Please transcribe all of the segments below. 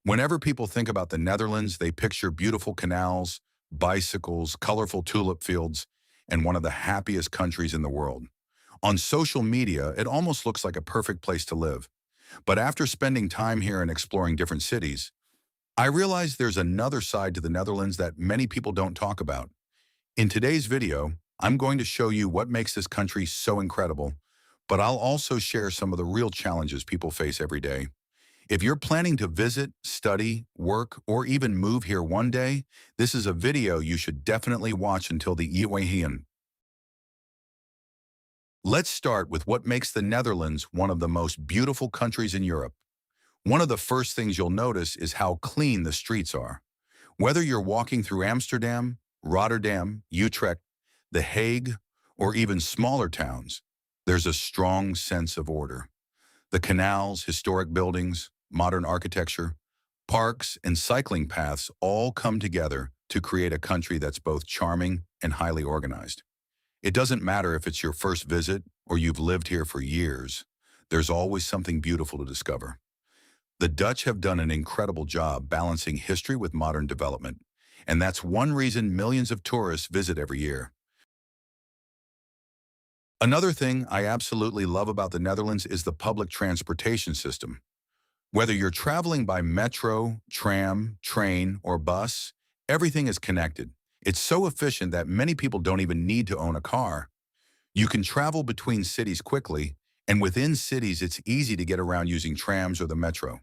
Whenever people think about the Netherlands, they picture beautiful canals, bicycles, colorful tulip fields, and one of the happiest countries in the world. On social media, it almost looks like a perfect place to live. But after spending time here and exploring different cities, I realized there's another side to the Netherlands that many people don't talk about. In today's video, I'm going to show you what makes this country so incredible, but I'll also share some of the real challenges people face every day. If you're planning to visit, study, work, or even move here one day, this is a video you should definitely watch until the end. Let's start with what makes the Netherlands one of the most beautiful countries in Europe. One of the first things you'll notice is how clean the streets are. Whether you're walking through Amsterdam, Rotterdam, Utrecht, The Hague, or even smaller towns, there's a strong sense of order. The canals, historic buildings, modern architecture, parks, and cycling paths all come together to create a country that's both charming and highly organized. It doesn't matter if it's your first visit or you've lived here for years, there's always something beautiful to discover. The Dutch have done an incredible job balancing history with modern development, and that's one reason millions of tourists visit every year. Another thing I absolutely love about the Netherlands is the public transportation system. Whether you're traveling by metro, tram, train, or bus, everything is connected. It's so efficient that many people don't even need to own a car. You can travel between cities quickly, and within cities it's easy to get around using trams or the metro.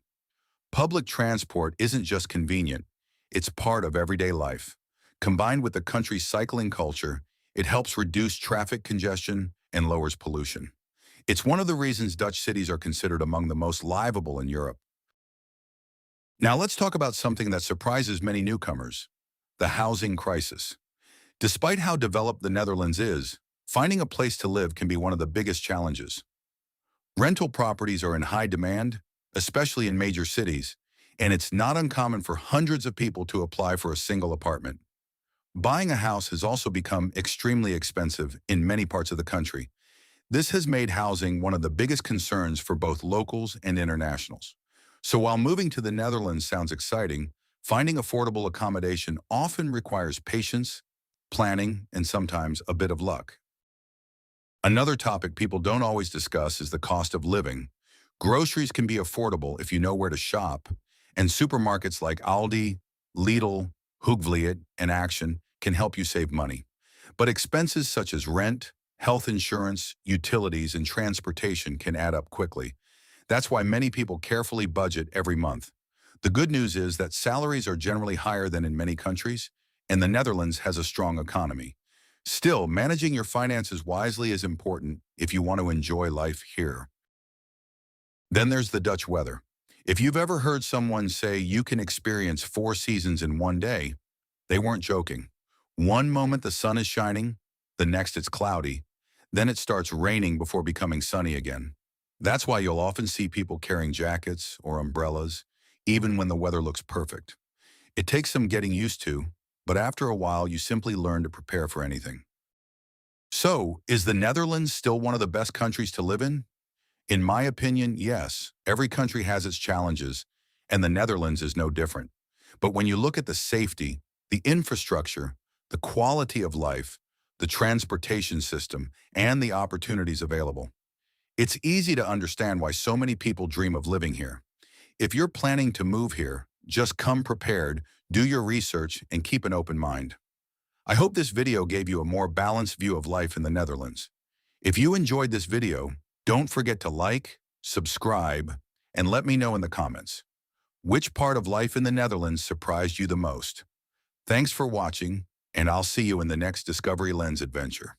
Public transport isn't just convenient, it's part of everyday life. Combined with the country's cycling culture, it helps reduce traffic congestion and lowers pollution. It's one of the reasons Dutch cities are considered among the most livable in Europe. Now let's talk about something that surprises many newcomers: the housing crisis. Despite how developed the Netherlands is, finding a place to live can be one of the biggest challenges. Rental properties are in high demand, especially in major cities, and it's not uncommon for hundreds of people to apply for a single apartment. Buying a house has also become extremely expensive in many parts of the country. This has made housing one of the biggest concerns for both locals and internationals. So while moving to the Netherlands sounds exciting, finding affordable accommodation often requires patience, planning, and sometimes a bit of luck. Another topic people don't always discuss is the cost of living. Groceries can be affordable if you know where to shop, and supermarkets like Aldi, Lidl, Hoogvliet, and Action can help you save money. But expenses such as rent, health insurance, utilities, and transportation can add up quickly. That's why many people carefully budget every month. The good news is that salaries are generally higher than in many countries, and the Netherlands has a strong economy. Still, managing your finances wisely is important if you want to enjoy life here. Then there's the Dutch weather. If you've ever heard someone say you can experience 4 seasons in one day, they weren't joking. One moment the sun is shining, the next it's cloudy, then it starts raining before becoming sunny again. That's why you'll often see people carrying jackets or umbrellas, even when the weather looks perfect. It takes some getting used to, but after a while you simply learn to prepare for anything. So, is the Netherlands still one of the best countries to live in? In my opinion, yes. Every country has its challenges, and the Netherlands is no different. But when you look at the safety, the infrastructure, the quality of life, the transportation system, and the opportunities available, it's easy to understand why so many people dream of living here. If you're planning to move here, just come prepared, do your research, and keep an open mind. I hope this video gave you a more balanced view of life in the Netherlands. If you enjoyed this video, don't forget to like, subscribe, and let me know in the comments. Which part of life in the Netherlands surprised you the most? Thanks for watching, and I'll see you in the next Discovery Lens adventure.